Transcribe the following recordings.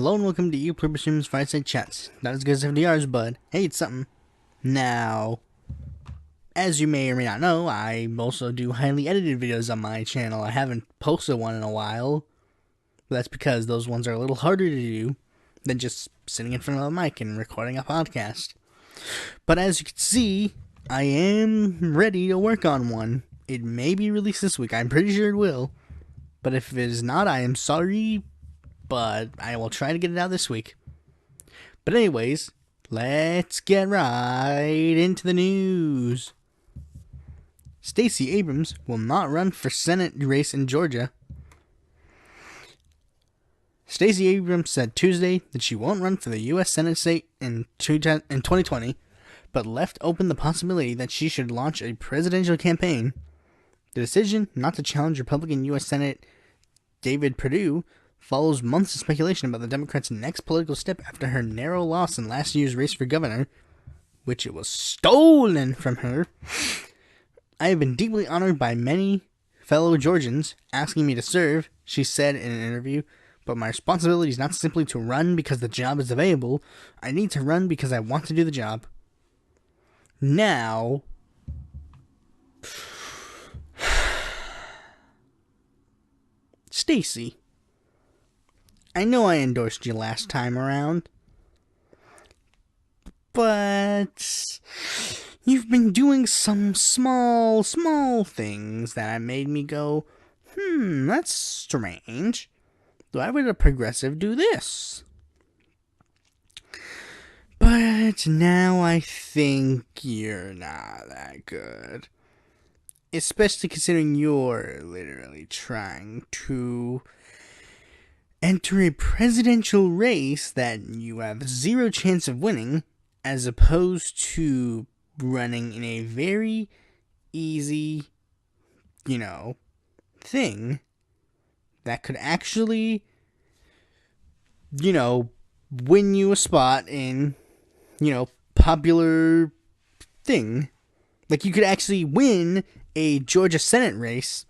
Hello and welcome to Pluribus Streams Fireside Chats. Not as good as FDR's, but hey, it's something. Now, as you may or may not know, I also do highly edited videos on my channel. I haven't posted one in a while, but that's because those ones are a little harder to do than just sitting in front of a mic and recording a podcast. But as you can see, I am ready to work on one. It may be released this week. I'm pretty sure it will. But if it is not, I am sorry, but I will try to get it out this week. But anyways, let's get right into the news. Stacey Abrams will not run for Senate race in Georgia. Stacey Abrams said Tuesday that she won't run for the U.S. Senate seat in 2020, but left open the possibility that she should launch a presidential campaign. The decision not to challenge Republican U.S. Senate David Perdue follows months of speculation about the Democrats' next political step after her narrow loss in last year's race for governor, which it was stolen from her. I have been deeply honored by many fellow Georgians asking me to serve, she said in an interview, but my responsibility is not simply to run because the job is available. I need to run because I want to do the job. Now, Stacey, I know I endorsed you last time around, but you've been doing some small things that made me go, that's strange. Why would a progressive do this? But now I think you're not that good. Especially considering you're literally trying to enter a presidential race that you have zero chance of winning, as opposed to running in a very easy, thing that could actually, win you a spot in, popular thing. Like, you could actually win a Georgia Senate race,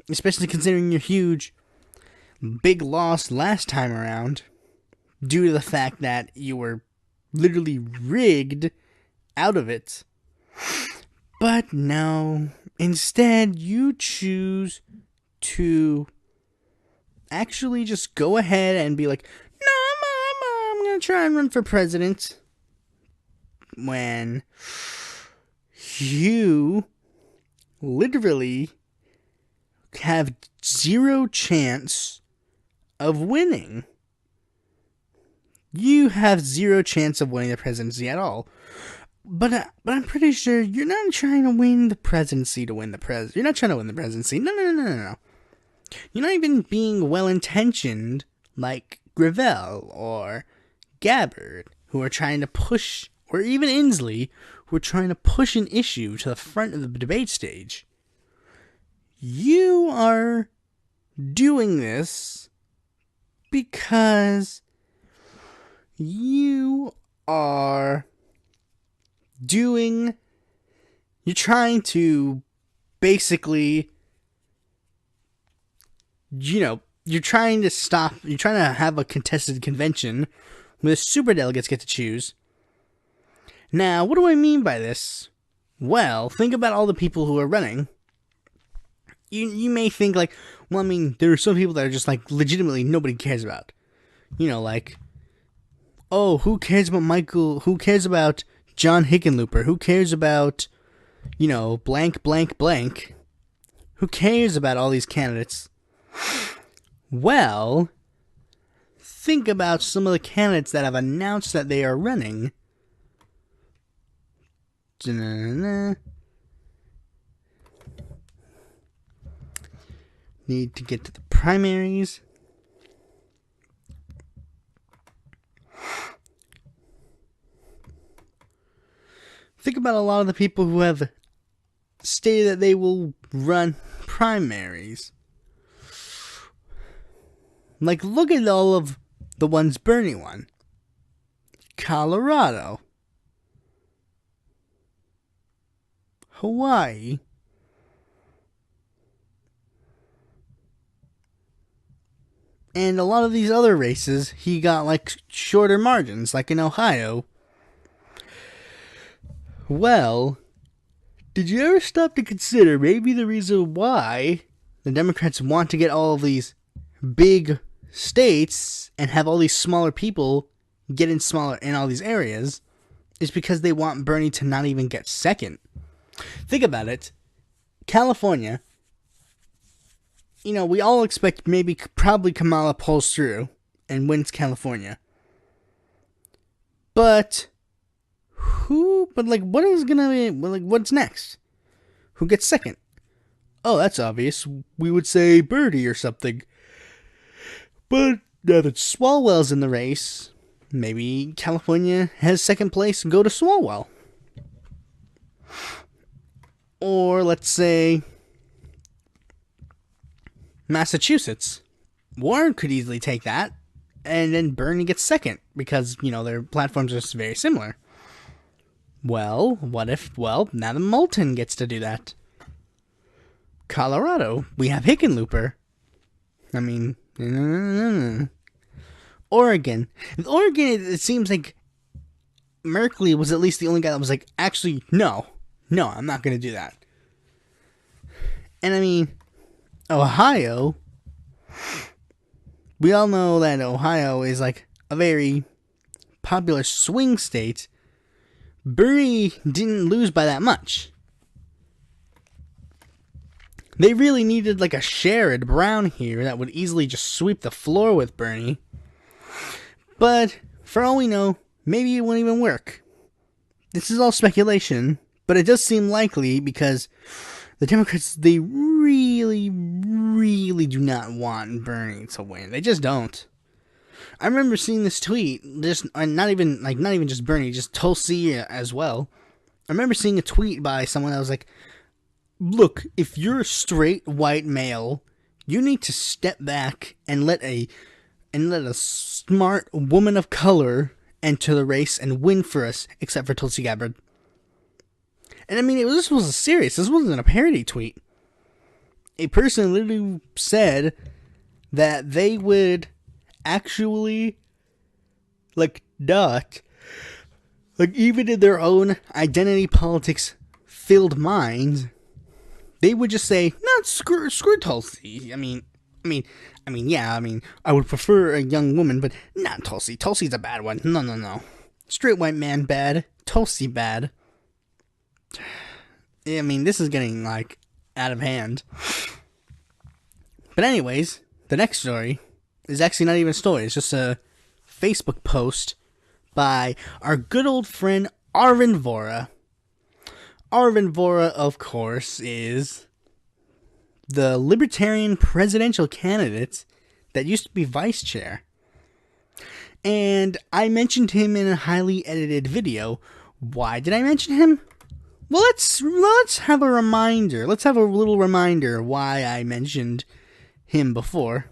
especially considering your huge big loss last time around, due to the fact that you were literally rigged out of it. But no, instead you choose to actually just go ahead and be like, no, I'm gonna try and run for president, when you literally have zero chance of winning. You have zero chance of winning the presidency at all. But I'm pretty sure you're not trying to win the presidency to win the pres. You're not trying to win the presidency. No. You're not even being well-intentioned like Gravel or Gabbard, who are trying to push, or even Inslee, who are trying to push an issue to the front of the debate stage. You are doing this because you're trying to basically, you're trying to have a contested convention where the superdelegates get to choose. Now, what do I mean by this? Well, think about all the people who are running. You may think like, well, I mean, there are some people that are just like legitimately nobody cares about. Like, oh, who cares about Michael? Who cares about John Hickenlooper? Who cares about, blank, blank, blank? Who cares about all these candidates? Well, think about some of the candidates that have announced that they are running. Need to get to the primaries. Think about a lot of the people who have stated that they will run primaries. Like, look at all of the ones Bernie won. Colorado. Hawaii. And a lot of these other races, he got like shorter margins, like in Ohio. Well, did you ever stop to consider maybe the reason why the Democrats want to get all of these big states and have all these smaller people get in smaller in all these areas is because they want Bernie to not even get second. Think about it. California, we all expect probably Kamala pulls through and wins California. But what is gonna be, what's next? Who gets second? Oh, that's obvious. We would say Bernie or something. But now that Swalwell's in the race, maybe California has second place and go to Swalwell. Or let's say Massachusetts. Warren could easily take that, and then Bernie gets second because, their platforms are very similar. Well, now the Moulton gets to do that. Colorado, we have Hickenlooper. Oregon, it seems like Merkley was at least the only guy that was like, actually, no, I'm not going to do that. And Ohio, we all know that Ohio is like a very popular swing state. Bernie didn't lose by that much. They really needed like a Sherrod Brown here that would easily just sweep the floor with Bernie. But for all we know, maybe it won't even work. This is all speculation, but it does seem likely because the Democrats, they really, really do not want Bernie to win. They just don't. I remember seeing this tweet, not even just Bernie, just Tulsi as well. I remember seeing a tweet by someone that was like, look, if you're a straight white male, you need to step back and let a smart woman of color enter the race and win for us, except for Tulsi Gabbard. And this was serious. This wasn't a parody tweet. A person literally said that they would actually, even in their own identity politics filled minds, they would just say, no, screw Tulsi. I would prefer a young woman, but not Tulsi. Tulsi's a bad one. No. Straight white man bad. Tulsi bad. This is getting, out of hand. But anyways, the next story is actually not even a story. It's just a Facebook post by our good old friend Arvin Vohra. Arvin Vohra, of course, is the Libertarian presidential candidate that used to be vice chair. And I mentioned him in a highly edited video. Why did I mention him? Well, let's have a reminder. Let's have a little reminder why I mentioned him before.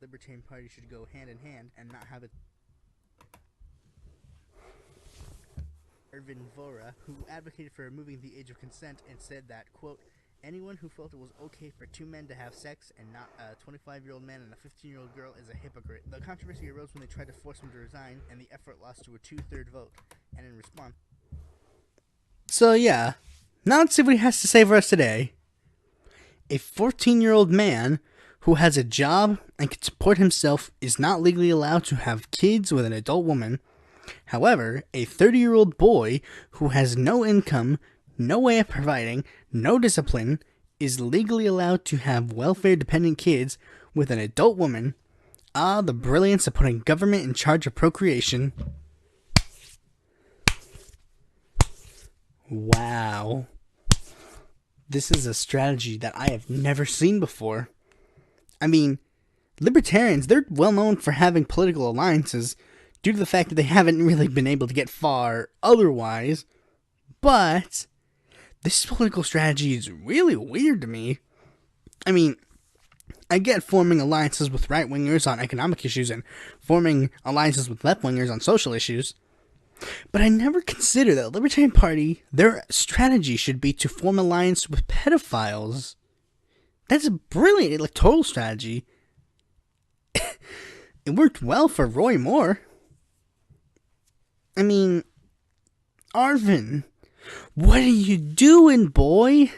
Libertarian Party should go hand in hand and not have it. Arvin Vohra, who advocated for removing the age of consent and said that, quote, anyone who felt it was okay for two men to have sex and not a 25-year-old man and a 15-year-old girl is a hypocrite. The controversy arose when they tried to force him to resign, and the effort lost to a 2/3 vote. And in response... So yeah, now let's see what he has to say for us today. A 14-year-old man who has a job and can support himself is not legally allowed to have kids with an adult woman. However, a 30-year-old boy who has no income, no way of providing, no discipline, is legally allowed to have welfare-dependent kids with an adult woman. Ah, the brilliance of putting government in charge of procreation. Wow. This is a strategy that I have never seen before. Libertarians, they're well known for having political alliances due to the fact that they haven't really been able to get far otherwise. But this political strategy is really weird to me. I mean, I get forming alliances with right-wingers on economic issues and forming alliances with left-wingers on social issues. But I never consider that the Libertarian Party, their strategy should be to form alliance with pedophiles. That's a brilliant electoral strategy. It worked well for Roy Moore. I mean, Arvin, what are you doing, boy?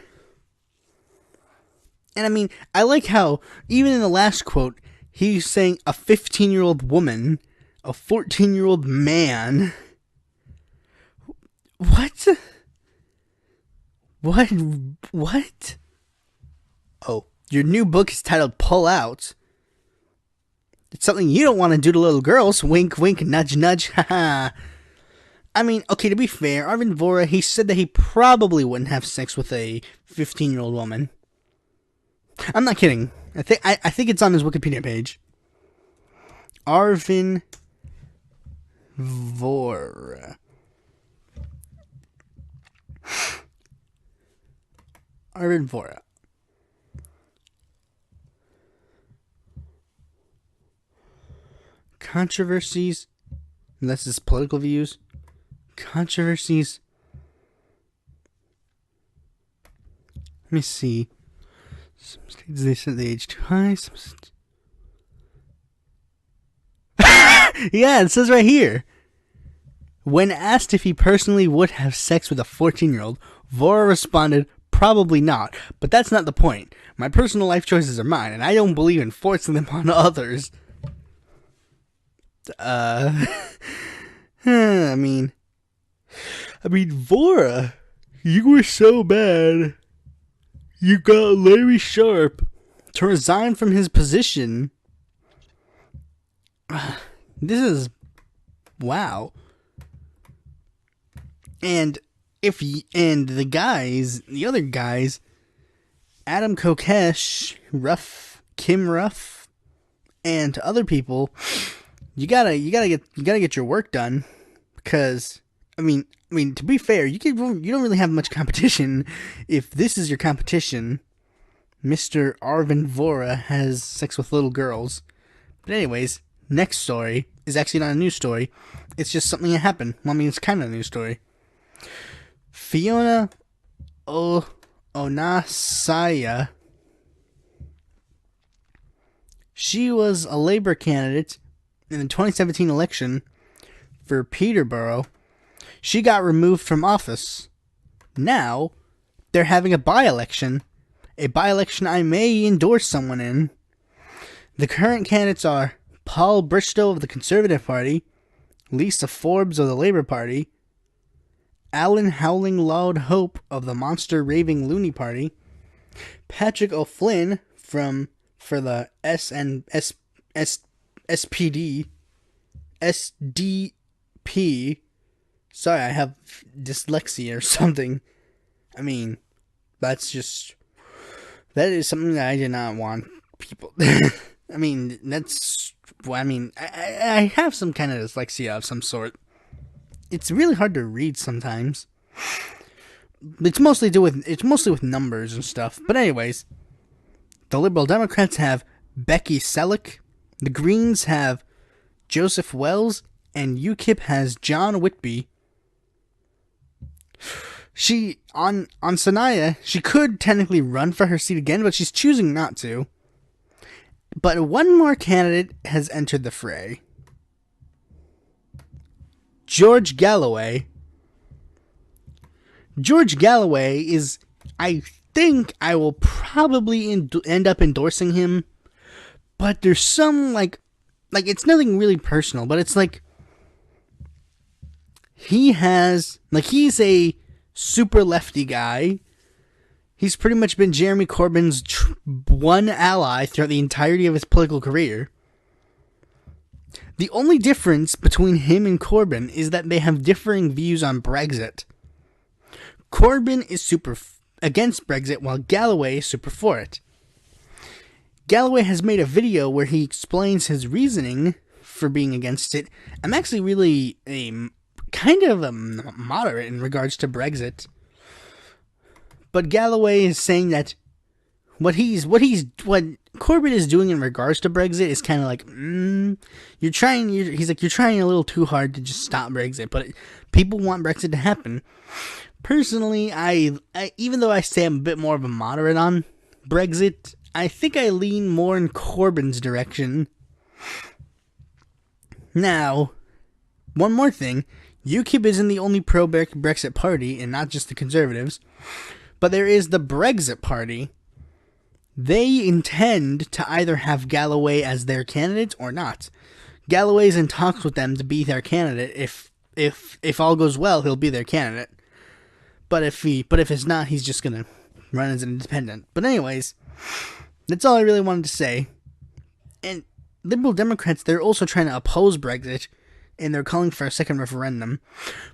And I mean, I like how, even in the last quote, he's saying a 15-year-old woman, a 14-year-old man. What? What? Oh, your new book is titled Pull Out. It's something you don't want to do to little girls. Wink, wink, nudge, nudge. Haha. I mean, okay, to be fair, Arvin Vohra, he said that he probably wouldn't have sex with a 15-year-old woman. I'm not kidding. I think it's on his Wikipedia page. Arvin Vohra. Arvin Vohra. Controversies. That's his political views. Controversies. Let me see. Some states, they set the age too high. Yeah, it says right here. When asked if he personally would have sex with a 14-year-old, Vohra responded, probably not. But that's not the point. My personal life choices are mine, and I don't believe in forcing them on others. I mean, Vohra, you were so bad. You got Larry Sharpe to resign from his position. This is wow. And the other guys, Adam Kokesh, Kim Ruff, and other people, you gotta get your work done, because I mean to be fair, you don't really have much competition. If this is your competition, Mr. Arvin Vohra has sex with little girls. But anyways, next story is actually not a news story. It's just something that happened. Well, I mean, it's kind of a news story. Fiona Onasaya. She was a Labour candidate in the 2017 election for Peterborough. She got removed from office. Now, they're having a by-election. A by-election I may endorse someone in. The current candidates are Paul Bristow of the Conservative Party, Lisa Forbes of the Labour Party, Alan Howling Loud Hope of the Monster Raving Loony Party, Patrick O'Flynn for the SDP. Sorry, I have dyslexia or something. I mean, that is something that I did not want people. I mean, I have some kind of dyslexia of some sort. It's really hard to read sometimes. It's mostly with numbers and stuff. But anyways, the Liberal Democrats have Becky Selleck, the Greens have Joseph Wells, and UKIP has John Whitby. On Sanaya, she could technically run for her seat again, but she's choosing not to. But one more candidate has entered the fray. George Galloway. George Galloway is, I think I will probably end up endorsing him. But there's some, like it's nothing really personal, but it's like, he's a super lefty guy. He's pretty much been Jeremy Corbyn's one ally throughout the entirety of his political career. The only difference between him and Corbyn is that they have differing views on Brexit. Corbyn is super against Brexit, while Galloway is super for it. Galloway has made a video where he explains his reasoning for being against it. I'm actually really kind of a moderate in regards to Brexit. But Galloway is saying that what Corbyn is doing in regards to Brexit is kind of like, you're trying a little too hard to just stop Brexit, but people want Brexit to happen. Personally, I even though I say I'm a bit more of a moderate on Brexit, I think I lean more in Corbyn's direction. Now, one more thing, UKIP isn't the only pro-Brexit party, and not just the Conservatives, but there is the Brexit Party. They intend to either have Galloway as their candidate or not. Galloway's in talks with them to be their candidate. If all goes well, he'll be their candidate. But if it's not, he's just gonna run as an independent. But anyways, that's all I really wanted to say. And Liberal Democrats, they're also trying to oppose Brexit, and they're calling for a second referendum.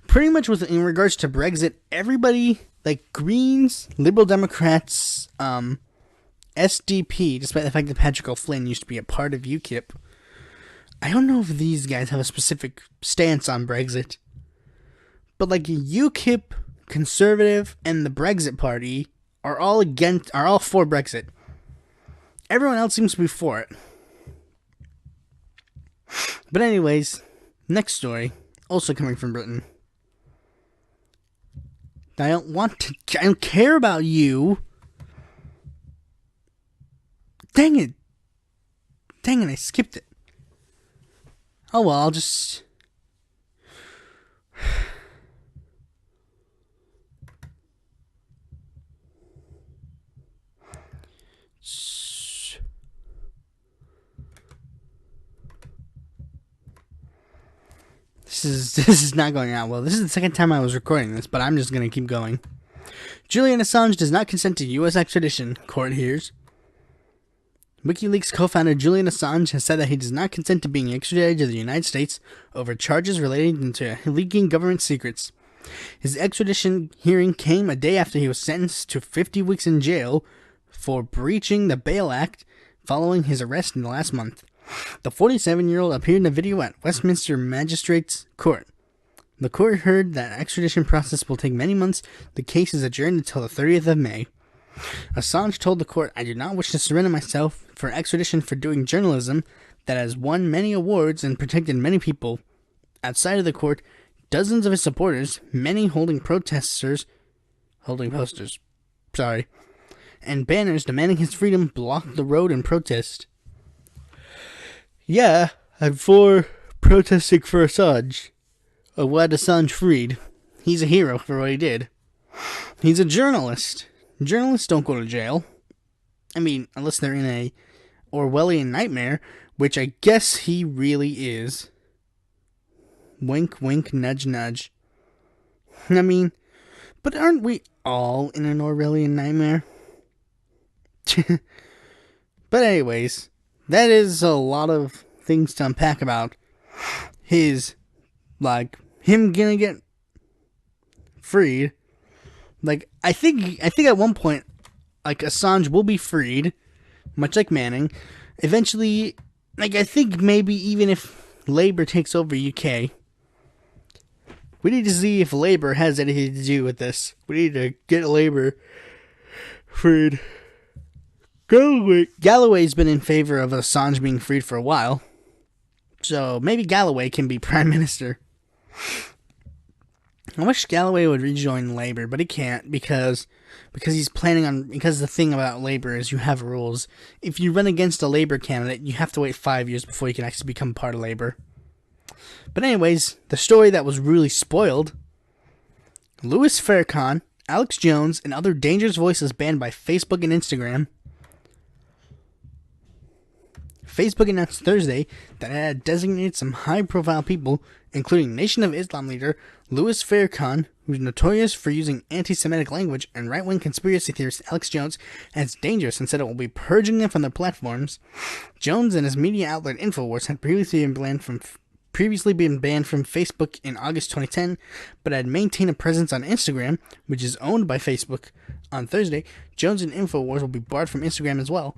Pretty much in regards to Brexit, everybody, like Greens, Liberal Democrats, SDP, despite the fact that Patrick O'Flynn used to be a part of UKIP, I don't know if these guys have a specific stance on Brexit, but like UKIP, Conservative, and the Brexit Party are all for Brexit. Everyone else seems to be for it. But anyways, next story, also coming from Britain. I don't care about you. Dang it, I skipped it. Oh well, I'll just... This is not going out well. This is the second time I was recording this, but I'm just going to keep going. Julian Assange does not consent to U.S. extradition, court hears. WikiLeaks co-founder Julian Assange has said that he does not consent to being extradited to the United States over charges relating to leaking government secrets. His extradition hearing came a day after he was sentenced to 50 weeks in jail for breaching the Bail Act following his arrest in the last month. The 47-year-old appeared in a video at Westminster Magistrates Court. The court heard that extradition process will take many months. The case is adjourned until the 30th of May. Assange told the court, "I do not wish to surrender myself for extradition for doing journalism that has won many awards and protected many people." Outside of the court, dozens of his supporters, many holding posters, and banners demanding his freedom, blocked the road in protest. Yeah, I'm for protesting for Assange. I want Assange freed. He's a hero for what he did. He's a journalist. Journalists don't go to jail. I mean, unless they're in a Orwellian nightmare, which I guess he really is. Wink, wink, nudge, nudge. I mean, but aren't we all in an Orwellian nightmare? But anyways, that is a lot of things to unpack about him gonna get freed. Like, I think at one point, like, Assange will be freed, much like Manning. Eventually, like, I think maybe even if Labour takes over UK, we need to see if Labour has anything to do with this. We need to get Labour freed. Galloway's been in favor of Assange being freed for a while, so maybe Galloway can be Prime Minister. I wish Galloway would rejoin Labour, but he can't because he's planning on... Because the thing about Labour is you have rules. If you run against a Labour candidate, you have to wait 5 years before you can actually become part of Labour. But anyways, the story that was really spoiled. Louis Farrakhan, Alex Jones, and other dangerous voices banned by Facebook and Instagram. Facebook announced Thursday that it had designated some high-profile people, including Nation of Islam leader Louis Farrakhan, who's notorious for using anti-Semitic language, and right-wing conspiracy theorist Alex Jones, as dangerous and said it will be purging them from their platforms. Jones and his media outlet Infowars had previously been banned from Facebook in August 2010, but had maintained a presence on Instagram, which is owned by Facebook. On Thursday, Jones and Infowars will be barred from Instagram as well.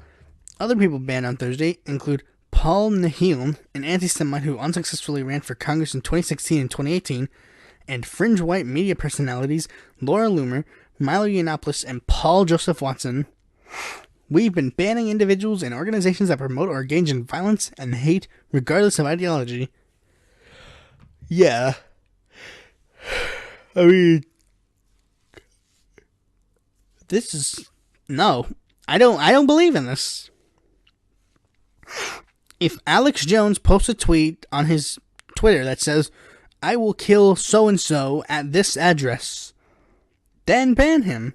Other people banned on Thursday include Paul Nahiln, an anti-Semite who unsuccessfully ran for Congress in 2016 and 2018, and fringe white media personalities Laura Loomer, Milo Yiannopoulos, and Paul Joseph Watson. We've been banning individuals and organizations that promote or engage in violence and hate, regardless of ideology. Yeah. I mean, this is... No. I don't believe in this. If Alex Jones posts a tweet on his Twitter that says, "I will kill so-and-so at this address," then ban him.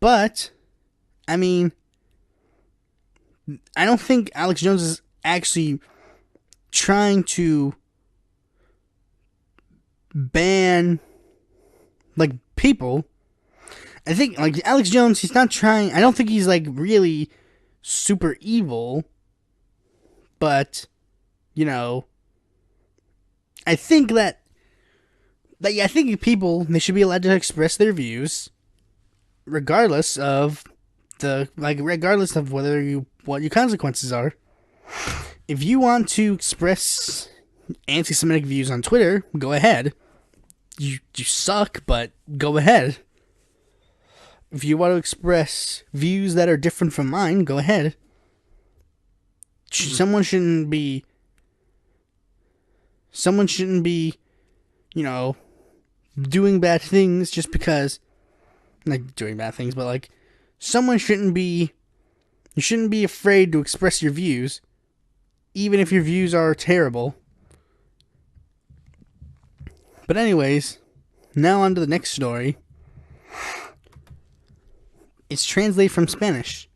But, I mean, I don't think Alex Jones is actually trying to ban, like, people. I think, like, Alex Jones, he's not trying... I don't think he's, like, really super evil. But, you know, I think that I think people, they should be allowed to express their views regardless of regardless of what your consequences are. If you want to express anti-Semitic views on Twitter, go ahead. You suck, but go ahead. If you want to express views that are different from mine, go ahead. Someone shouldn't be, you know, doing bad things just because, like, doing bad things, but, like, you shouldn't be afraid to express your views, even if your views are terrible. But anyways, now on to the next story. It's translated from Spanish.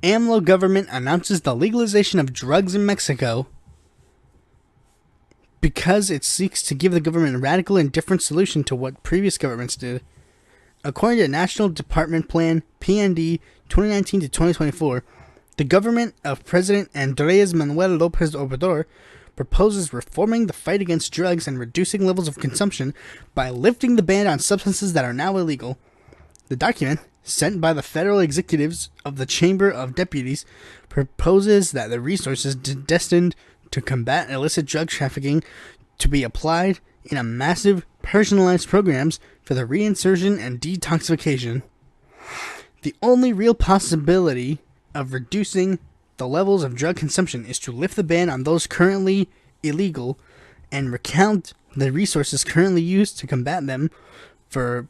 AMLO government announces the legalization of drugs in Mexico because it seeks to give the government a radical and different solution to what previous governments did. According to National Department Plan PND 2019 to 2024, the government of President Andrés Manuel López Obrador proposes reforming the fight against drugs and reducing levels of consumption by lifting the ban on substances that are now illegal. The document, sent by the federal executives of the Chamber of Deputies, proposes that the resources destined to combat illicit drug trafficking to be applied in a massive, personalized programs for the reinsertion and detoxification. The only real possibility of reducing the levels of drug consumption is to lift the ban on those currently illegal and recount the resources currently used to combat them for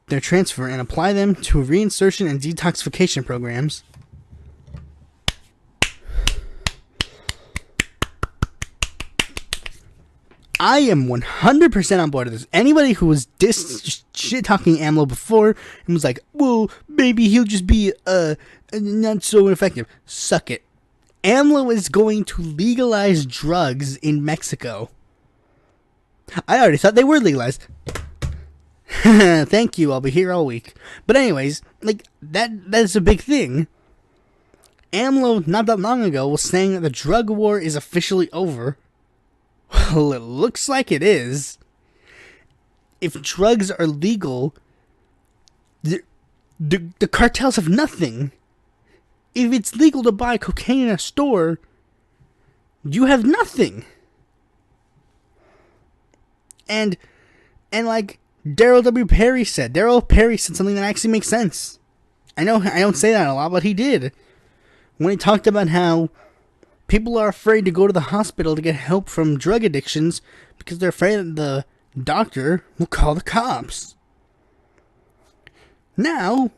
their transfer and apply them to reinsertion and detoxification programs. I am 100% on board with this. Anybody who was shit-talking AMLO before and was like, well, maybe he'll just be not so effective. Suck it. AMLO is going to legalize drugs in Mexico. I already thought they were legalized. Thank you, I'll be here all week. But anyways, like, that's a big thing. AMLO, not that long ago, was saying that the drug war is officially over. Well, it looks like it is. If drugs are legal, the cartels have nothing. If it's legal to buy cocaine in a store, you have nothing. And like Daryl Perry said something that actually makes sense. I know I don't say that a lot, but he did. When he talked about how people are afraid to go to the hospital to get help from drug addictions because they're afraid that the doctor will call the cops. Now,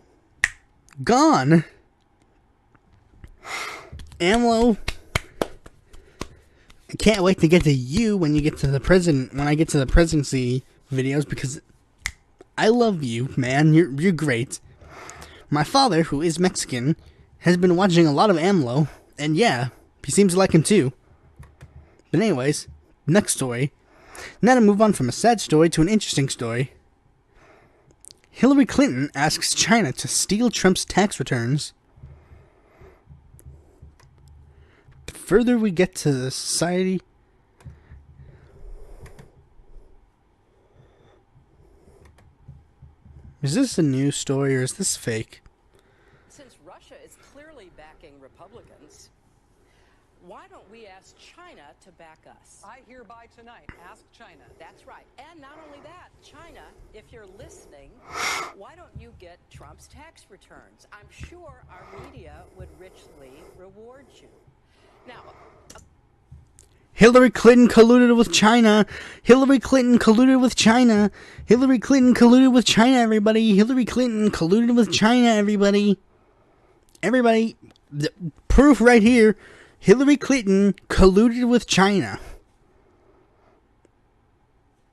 gone. AMLO, I can't wait to get to you when I get to the presidency videos, because I love you, man. You're great. My father, who is Mexican, has been watching a lot of AMLO, and yeah, he seems to like him too. But anyways, next story. Now to move on from a sad story to an interesting story. Hillary Clinton asks China to steal Trump's tax returns. The further we get to the society... Is this a news story or is this fake? Since Russia is clearly backing Republicans, why don't we ask China to back us? I hereby tonight ask China. That's right. And not only that, China, if you're listening, why don't you get Trump's tax returns? I'm sure our media would richly reward you. Now, Hillary Clinton colluded with China. Hillary Clinton colluded with China. Hillary Clinton colluded with China, everybody. Hillary Clinton colluded with China, everybody. Everybody, the proof right here. Hillary Clinton colluded with China.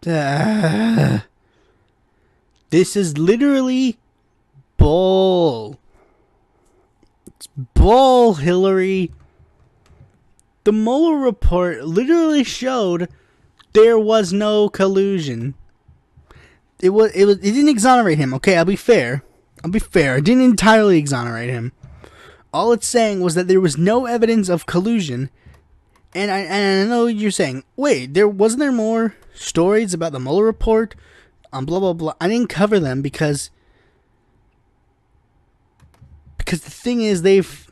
This is literally bull. It's bull, Hillary. The Mueller report literally showed there was no collusion. It didn't exonerate him. Okay, I'll be fair. It didn't entirely exonerate him. All it's saying was that there was no evidence of collusion. And I know you're saying, wait, wasn't there more stories about the Mueller report? Blah blah blah. I didn't cover them because the thing is they've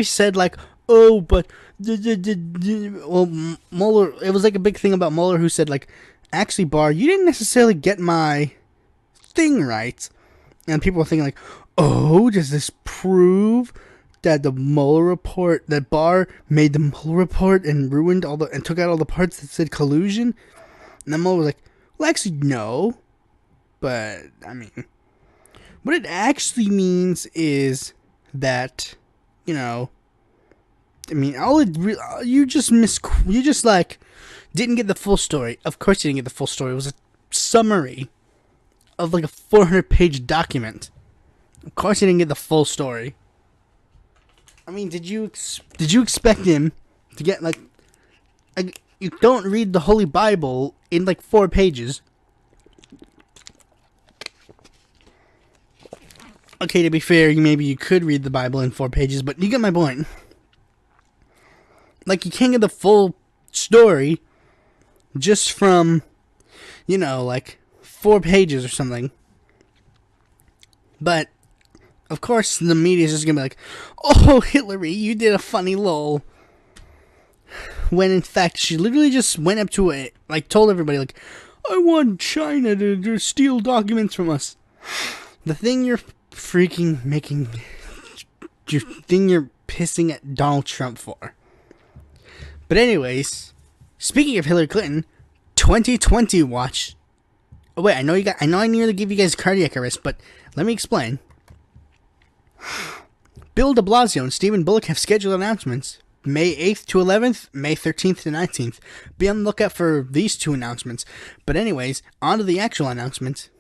said like, oh, but well, Mueller, it was like a big thing about Mueller who said like, actually, Barr, you didn't necessarily get my thing right. And people were thinking like, oh, does this prove that the Mueller report, that Barr made the Mueller report and ruined and took out all the parts that said collusion? And then Mueller was like, well, actually, no. But, I mean, what it actually means is that, you know, I mean, you just didn't get the full story. Of course you didn't get the full story. It was a summary of like a 400-page document. Of course you didn't get the full story. I mean, did you expect him to get like you don't read the Holy Bible in like 4 pages. Okay, to be fair, maybe you could read the Bible in 4 pages, but you get my point. Like, you can't get the full story just from, you know, like 4 pages or something. But, of course, the media is just going to be like, oh, Hillary, you did a funny lol. When, in fact, she literally just went up to it, like, told everybody, like, I want China to steal documents from us. The thing you're freaking making, the thing you're pissing at Donald Trump for. But anyways, speaking of Hillary Clinton, 2020 watch. Oh wait, I know I nearly gave you guys cardiac arrest, but let me explain. Bill de Blasio and Stephen Bullock have scheduled announcements. May 8th to 11th, May 13th to 19th. Be on the lookout for these 2 announcements. But anyways, on to the actual announcements.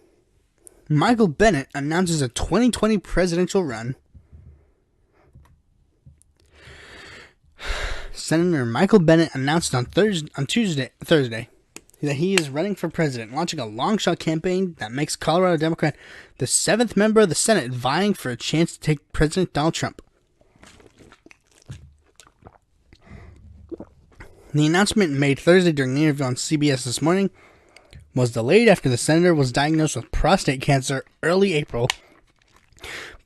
Michael Bennet announces a 2020 presidential run. Senator Michael Bennet announced on Thursday that he is running for president, launching a long-shot campaign that makes Colorado Democrat the 7th member of the Senate vying for a chance to take President Donald Trump. The announcement made Thursday during an interview on CBS This Morning was delayed after the senator was diagnosed with prostate cancer early April.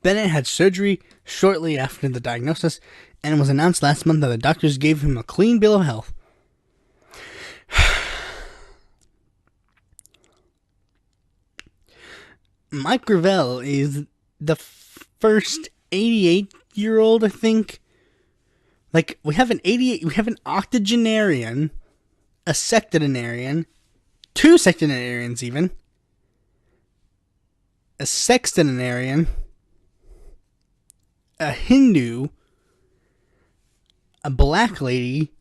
Bennet had surgery shortly after the diagnosis, and it was announced last month that the doctors gave him a clean bill of health. Mike Gravel is the first 88-year-old, I think. Like, we have an octogenarian, a septuagenarian, 2 septuagenarians even, a sextuagenarian, a Hindu, a black lady.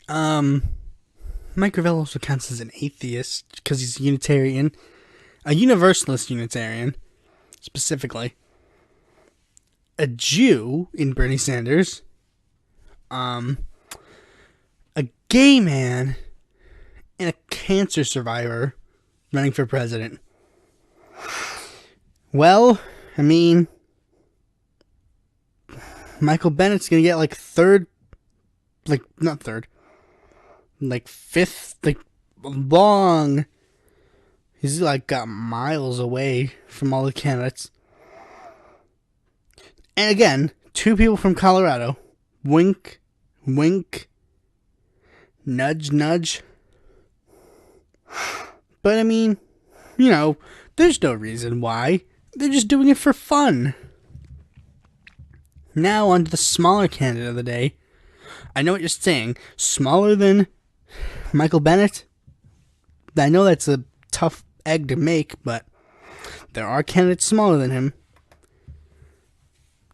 Mike Gravel also counts as an atheist because he's Unitarian, a Universalist Unitarian, specifically. A Jew in Bernie Sanders, a gay man, and a cancer survivor running for president. Well, I mean, Michael Bennett's gonna get like fifth, long. He's like got miles away from all the candidates. And again, 2 people from Colorado. Wink, wink, nudge, nudge. But I mean, you know, there's no reason why. They're just doing it for fun. Now on to the smaller candidate of the day. I know what you're saying. Smaller than Michael Bennet? I know that's a tough egg to make, but there are candidates smaller than him.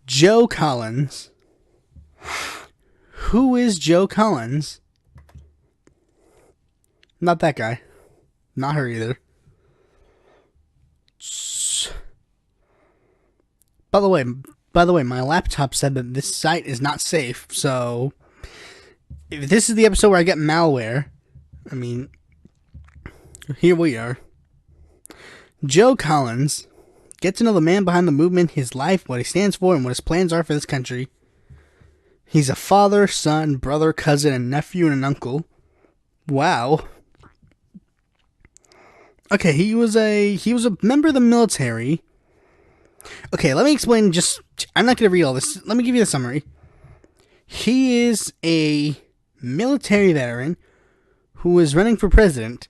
Joe Collins. Who is Joe Collins? Not that guy. Not her either. By the way, my laptop said that this site is not safe, so if this is the episode where I get malware, I mean, here we are. Joe Collins. Get to know the man behind the movement, his life, what he stands for, and what his plans are for this country. He's a father, son, brother, cousin, and nephew, and an uncle. Wow. Okay, he was a member of the military. Okay, let me explain I'm not going to read all this. Let me give you the summary. He is a military veteran who was running for president.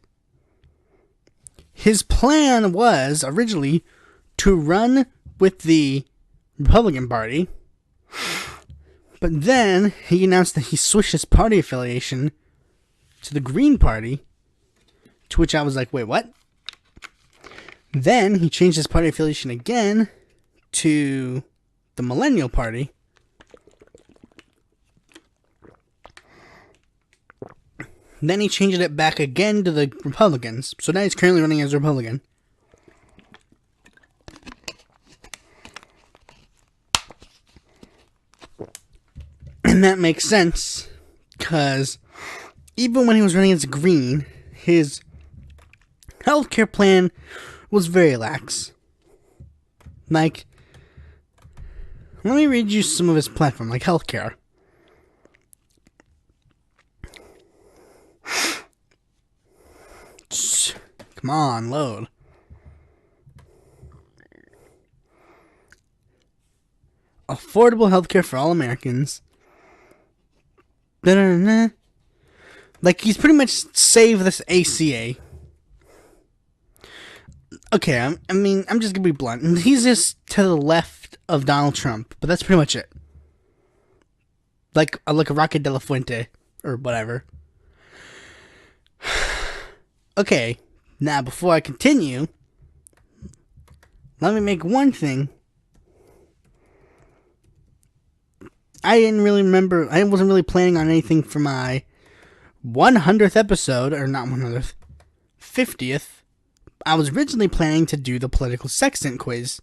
His plan was originally to run with the Republican Party, but then he announced that he switched his party affiliation to the Green Party, to which I was like, wait, what? Then he changed his party affiliation again to the Millennial Party. Then he changed it back again to the Republicans. So now he's currently running as a Republican. And that makes sense, because even when he was running as Green, his healthcare plan was very lax. Like, let me read you some of his platform, like healthcare. Come on, load. Affordable healthcare for all Americans. Like, he's pretty much saved this ACA. Okay, I'm just gonna be blunt. He's just to the left of Donald Trump, but that's pretty much it. Like a Roque de la Fuente, or whatever. Okay, now before I continue, let me make one thing. I didn't really remember, I wasn't really planning on anything for my 100th episode, or not 100th, 50th. I was originally planning to do the political sextant quiz,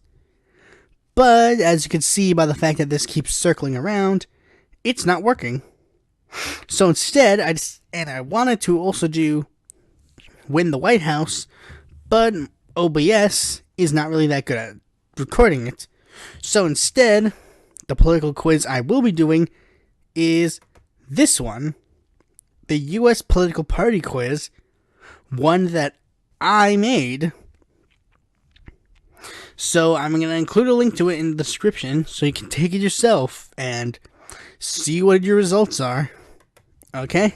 but as you can see by the fact that this keeps circling around, it's not working. So instead, I wanted to also do Win the White House, but OBS is not really that good at recording it. So instead, the political quiz I will be doing is this one, the U.S. Political Party Quiz, one that I made. So I'm going to include a link to it in the description so you can take it yourself and see what your results are. Okay?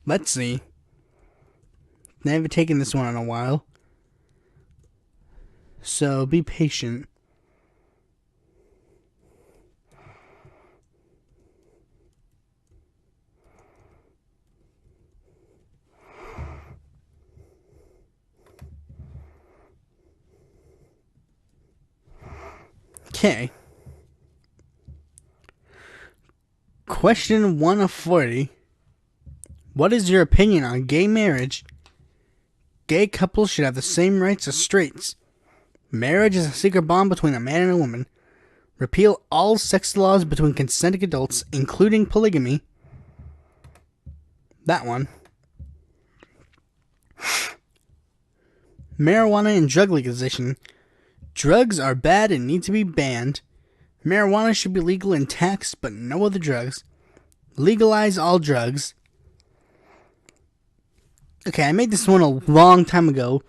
Let's see. I haven't taken this one in a while, so be patient. Okay. Question 1 of 40. What is your opinion on gay marriage? Gay couples should have the same rights as straights. Marriage is a secret bond between a man and a woman. Repeal all sex laws between consenting adults, including polygamy. That one. Marijuana and drug legalization. Drugs are bad and need to be banned. Marijuana should be legal and taxed, but no other drugs. Legalize all drugs. Okay, I made this one a long time ago.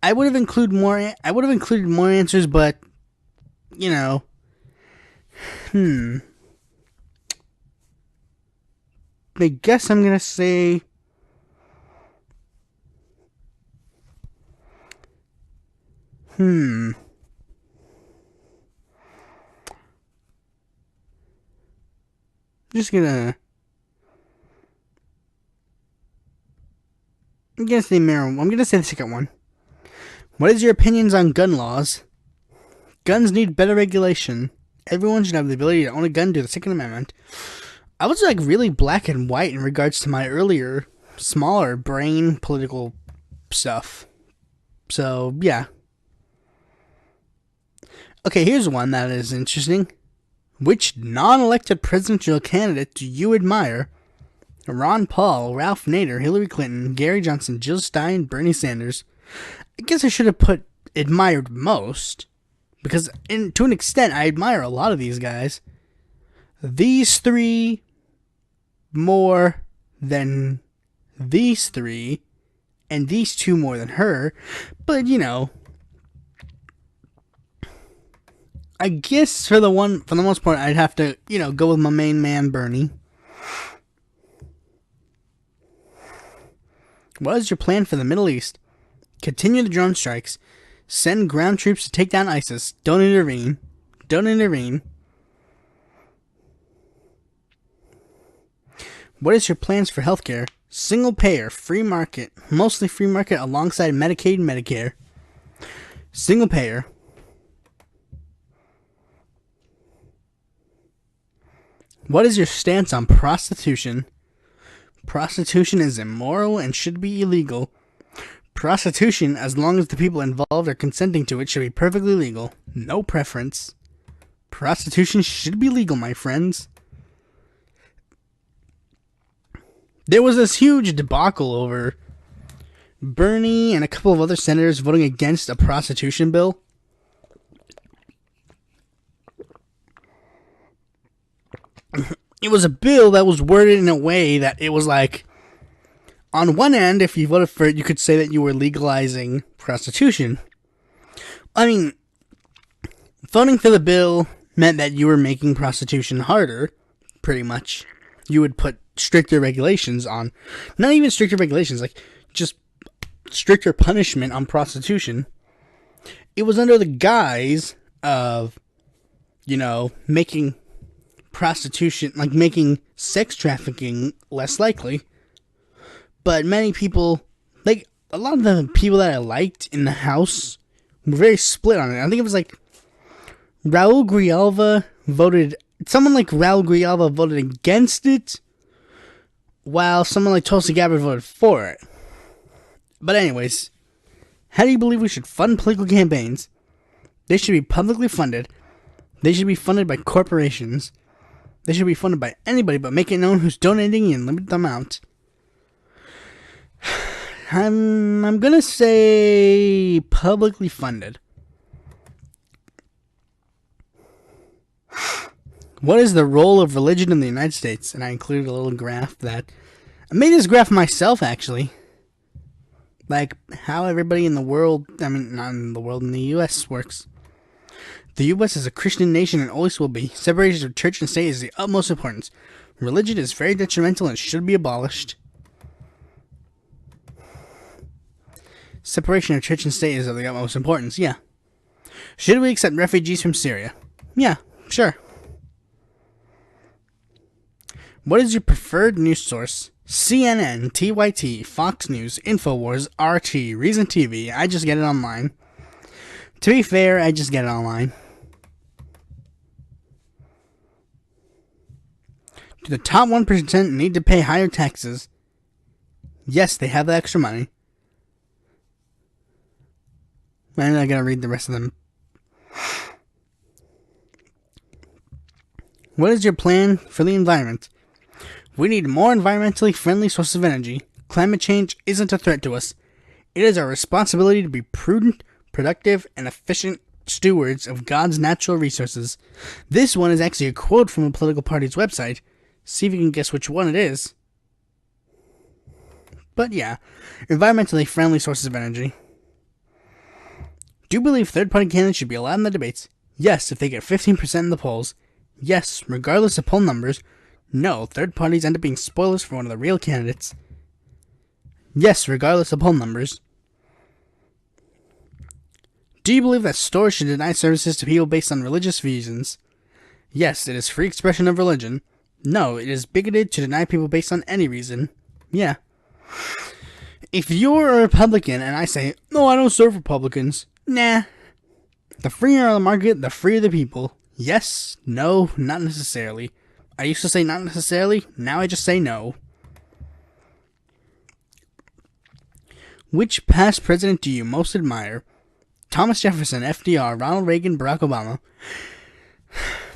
I would have included more. I would have included more answers, but you know, I guess I'm gonna say. Just gonna. I'm gonna say marijuana. I'm gonna say the second one. What is your opinions on gun laws? Guns need better regulation. Everyone should have the ability to own a gun due to the Second Amendment. I was like really black and white in regards to my earlier, smaller brain political stuff. So, yeah. Okay, here's one that is interesting. Which non-elected presidential candidate do you admire? Ron Paul, Ralph Nader, Hillary Clinton, Gary Johnson, Jill Stein, Bernie Sanders. I guess I should have put admired most, because to an extent I admire a lot of these guys. These three more than these three, and these two more than her, but you know, I guess for the most part I'd have to, go with my main man Bernie. What is your plan for the Middle East? Continue the drone strikes. Send ground troops to take down ISIS. Don't intervene. Don't intervene. What is your plans for healthcare? Single payer, free market, mostly free market alongside Medicaid and Medicare. Single payer. What is your stance on prostitution? Prostitution is immoral and should be illegal. Prostitution, as long as the people involved are consenting to it, should be perfectly legal. No preference. Prostitution should be legal, my friends. There was this huge debacle over Bernie and a couple of other senators voting against a prostitution bill. It was a bill that was worded in a way that it was like, on one end, if you voted for it, you could say that you were legalizing prostitution. I mean, voting for the bill meant that you were making prostitution harder, pretty much. You would put stricter regulations on, not even stricter regulations, like just stricter punishment on prostitution. It was under the guise of, making prostitution, like making sex trafficking less likely. But many people, like a lot of the people that I liked in the House, were very split on it. I think it was like Raul Grijalva voted against it, while someone like Tulsi Gabbard voted for it. But anyways, how do you believe we should fund political campaigns? They should be publicly funded. They should be funded by corporations. They should be funded by anybody, but make it known who's donating and limit the amount. I'm gonna say publicly funded. What is the role of religion in the United States? And I included a little graph that I made this graph myself, actually. Like how everybody in the world, not in the world, in the U.S. works. The U.S. is a Christian nation and always will be. Separation of church and state is the utmost importance. Religion is very detrimental and should be abolished. Separation of church and state is of the utmost importance, yeah. Should we accept refugees from Syria? Yeah, sure. What is your preferred news source? CNN, TYT, Fox News, InfoWars, RT, Reason TV. I just get it online. To be fair, I just get it online. Do the top 1% need to pay higher taxes? Yes, they have the extra money. I'm not going to read the rest of them. What is your plan for the environment? We need more environmentally friendly sources of energy. Climate change isn't a threat to us. It is our responsibility to be prudent, productive, and efficient stewards of God's natural resources. This one is actually a quote from a political party's website. See if you can guess which one it is. But yeah, environmentally friendly sources of energy. Do you believe third-party candidates should be allowed in the debates? Yes, if they get 15% in the polls. Yes, regardless of poll numbers. No, third parties end up being spoilers for one of the real candidates. Yes, regardless of poll numbers. Do you believe that stores should deny services to people based on religious reasons? Yes, it is free expression of religion. No, it is bigoted to deny people based on any reason. Yeah. If you're a Republican and I say, no, I don't serve Republicans. Nah. The freer the market, the freer the people. Yes, no, not necessarily. I used to say not necessarily, now I just say no. Which past president do you most admire? Thomas Jefferson, FDR, Ronald Reagan, Barack Obama.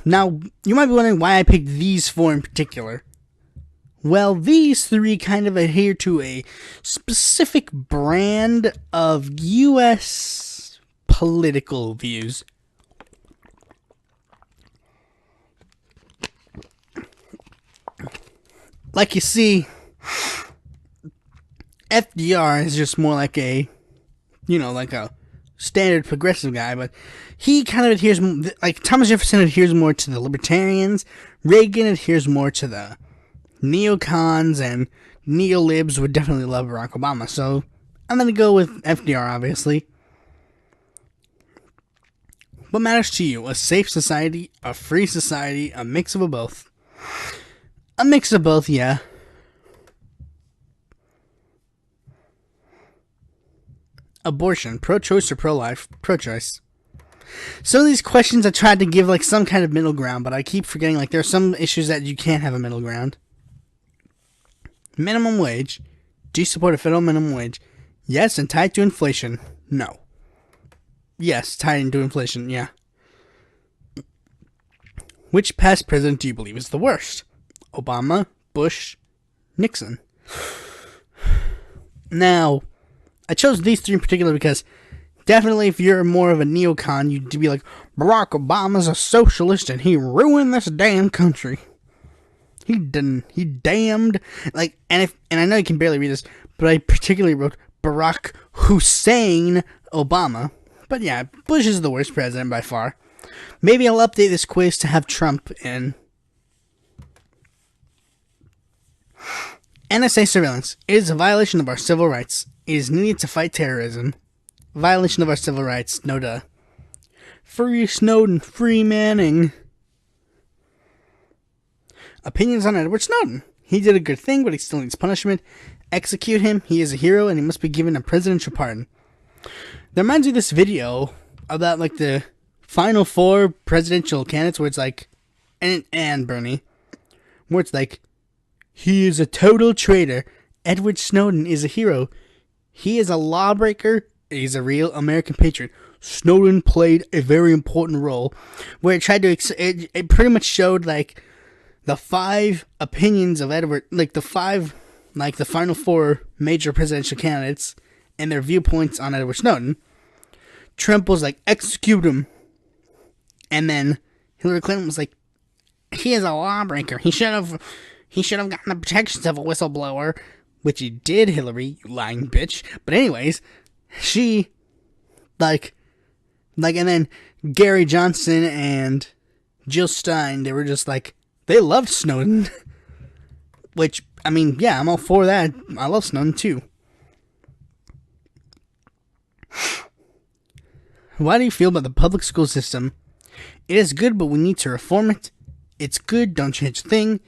Now, you might be wondering why I picked these four in particular. Well, these three kind of adhere to a specific brand of U.S. political views. Like you see, FDR is just more like a, like a standard progressive guy, but he kind of adheres, like Thomas Jefferson adheres more to the libertarians, Reagan adheres more to the neocons, and neolibs would definitely love Barack Obama, so I'm going to go with FDR, obviously. What matters to you? A safe society, a free society, a mix of both? A mix of both, yeah. Abortion, pro-choice or pro-life? Pro-choice. Some of these questions I tried to give like some kind of middle ground, but I keep forgetting like there are some issues that you can't have a middle ground. Minimum wage. Do you support a federal minimum wage? Yes, and tied to inflation? No. Yes, tied into inflation, yeah. Which past president do you believe is the worst? Obama, Bush, Nixon. Now, I chose these three in particular because definitely if you're more of a neocon, you'd be like, Barack Obama's a socialist and he ruined this damn country. He damned, like, and I know you can barely read this, but I particularly wrote Barack Hussein Obama. But yeah, Bush is the worst president by far. Maybe I'll update this quiz to have Trump in. NSA surveillance. It is a violation of our civil rights. It is needed to fight terrorism. Violation of our civil rights, no duh. Free Snowden, free Manning. Opinions on Edward Snowden. He did a good thing, but he still needs punishment. Execute him. He is a hero, and he must be given a presidential pardon. That reminds me of this video about like the final four presidential candidates, where it's like, and Bernie, where it's like, he is a total traitor. Edward Snowden is a hero. He is a lawbreaker. He's a real American patriot. Snowden played a very important role, where it tried to it pretty much showed like the five opinions of Edward, like the final four major presidential candidates and their viewpoints on Edward Snowden. Trump was like, execute him. And then Hillary Clinton was like, he is a lawbreaker. He should have gotten the protections of a whistleblower, which he did, Hillary, you lying bitch. But anyways, she, and then Gary Johnson and Jill Stein, they were just like, they loved Snowden. Which, I mean, yeah, I'm all for that. I love Snowden too. Why do you feel about the public school system? It is good, but we need to reform it. It's good, don't change a thing.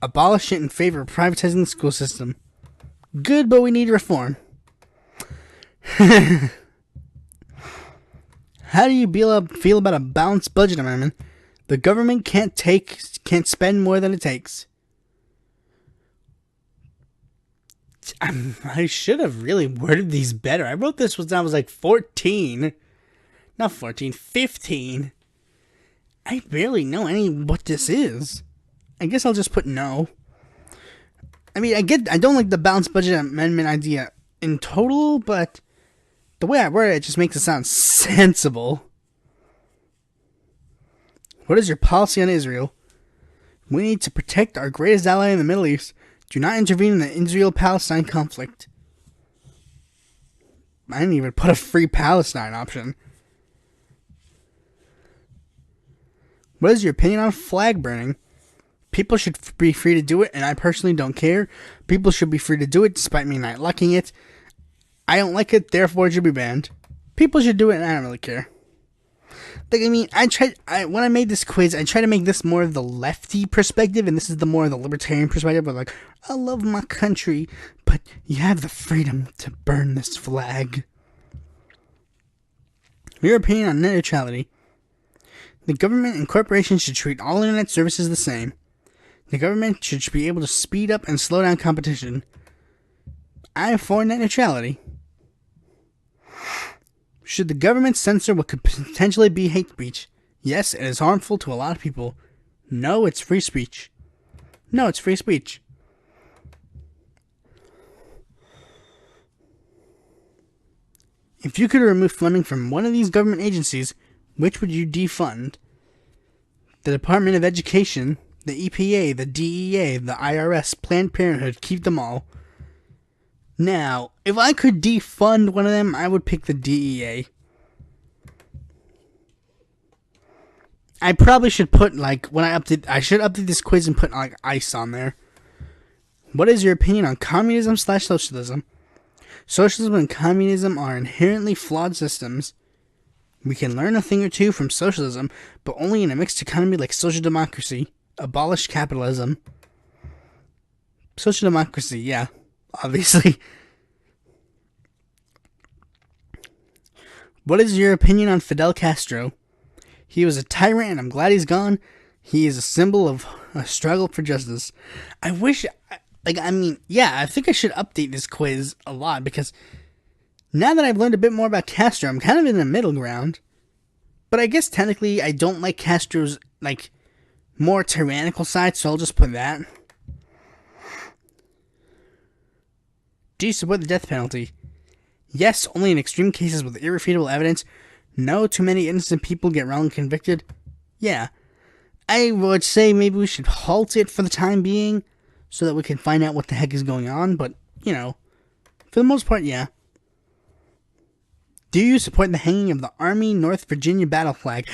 Abolish it in favor of privatizing the school system. Good, but we need reform. How do you feel about a balanced budget amendment? The government can't spend more than it takes. I should have really worded these better. I wrote this when I was like 14. Not 14, 15. I barely know what this is. I guess I'll just put no. I mean, I don't like the balanced budget amendment idea in total, but the way I word it just makes it sound sensible. What is your policy on Israel? We need to protect our greatest ally in the Middle East. Do not intervene in the Israel-Palestine conflict. I didn't even put a free Palestine option. What is your opinion on flag burning? People should be free to do it, and I personally don't care. People should be free to do it despite me not liking it. I don't like it, therefore it should be banned. People should do it, and I don't really care. Like, I mean, when I made this quiz, I tried to make this more of the lefty perspective, and this is the more of the libertarian perspective. But like, I love my country, but you have the freedom to burn this flag. Your opinion on net neutrality? The government and corporations should treat all internet services the same. The government should be able to speed up and slow down competition. I am for net neutrality. Should the government censor what could potentially be hate speech? Yes, it is harmful to a lot of people. No, it's free speech. No, it's free speech. If you could remove funding from one of these government agencies, which would you defund? The Department of Education, the EPA, the DEA, the IRS, Planned Parenthood, keep them all. Now, if I could defund one of them, I would pick the DEA. I probably should put, like, I should update this quiz and put, like, ICE on there. What is your opinion on communism/socialism? Socialism and communism are inherently flawed systems. We can learn a thing or two from socialism, but only in a mixed economy like social democracy. Abolish capitalism. Social democracy, yeah, obviously. What is your opinion on Fidel Castro? He was a tyrant and I'm glad he's gone. He is a symbol of a struggle for justice. I think I should update this quiz a lot because now that I've learned a bit more about Castro, I'm kind of in the middle ground. But I guess technically I don't like Castro's, like, more tyrannical side, so I'll just put that. Do you support the death penalty? Yes, only in extreme cases with irrefutable evidence. No, too many innocent people get wrongly convicted. Yeah. I would say maybe we should halt it for the time being so that we can find out what the heck is going on, but, you know, for the most part, yeah. Do you support the hanging of the Army North Virginia battle flag?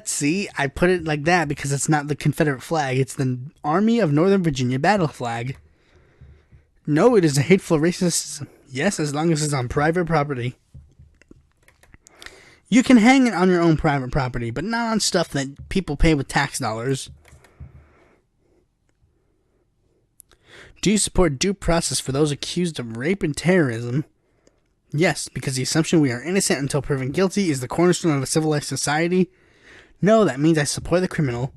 See, I put it like that because it's not the Confederate flag. It's the Army of Northern Virginia battle flag. No, it is a hateful racist. Yes, as long as it's on private property. You can hang it on your own private property, but not on stuff that people pay with tax dollars. Do you support due process for those accused of rape and terrorism? Yes, because the assumption we are innocent until proven guilty is the cornerstone of a civilized society. No, that means I support the criminal.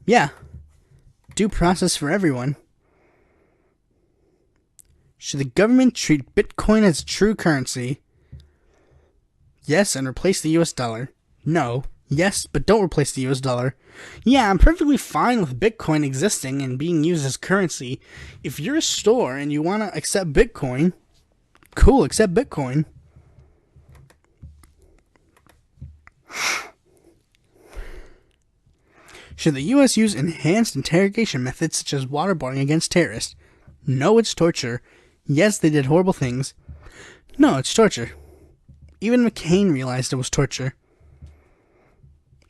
Yeah. Due process for everyone. Should the government treat Bitcoin as a true currency? Yes, and replace the US dollar. No. Yes, but don't replace the US dollar. Yeah, I'm perfectly fine with Bitcoin existing and being used as currency. If you're a store and you want to accept Bitcoin, cool, accept Bitcoin. Should the US use enhanced interrogation methods such as waterboarding against terrorists? No, it's torture. Yes, they did horrible things. No, it's torture. Even McCain realized it was torture.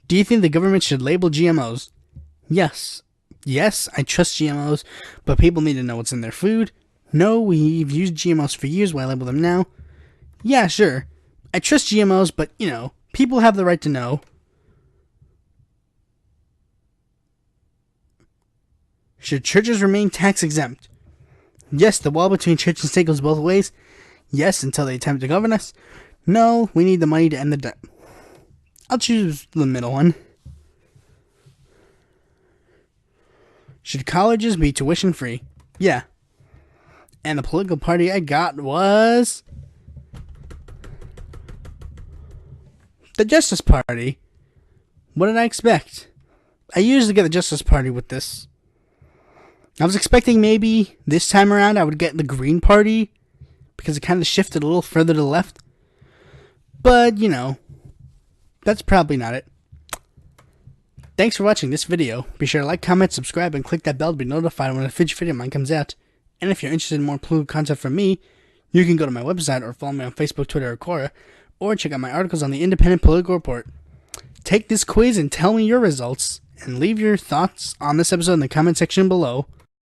Do you think the government should label GMOs? Yes. Yes, I trust GMOs, but people need to know what's in their food. No, we've used GMOs for years, why label them now? Yeah, sure. I trust GMOs, but, you know, people have the right to know. Should churches remain tax exempt? Yes, the wall between church and state goes both ways. Yes, until they attempt to govern us. No, we need the money to end the debt. I'll choose the middle one. Should colleges be tuition free? Yeah. And the political party I got was the Justice Party. What did I expect? I usually get the Justice Party with this. I was expecting maybe this time around I would get the Green Party because it kind of shifted a little further to the left. But, you know, that's probably not it. Thanks for watching this video. Be sure to like, comment, subscribe, and click that bell to be notified when a future video of mine comes out. And if you're interested in more political content from me, You can go to my website or follow me on Facebook, Twitter, or Quora, or check out my articles on the Independent Political Report. Take this quiz and tell me your results, and leave your thoughts on this episode in the comment section below.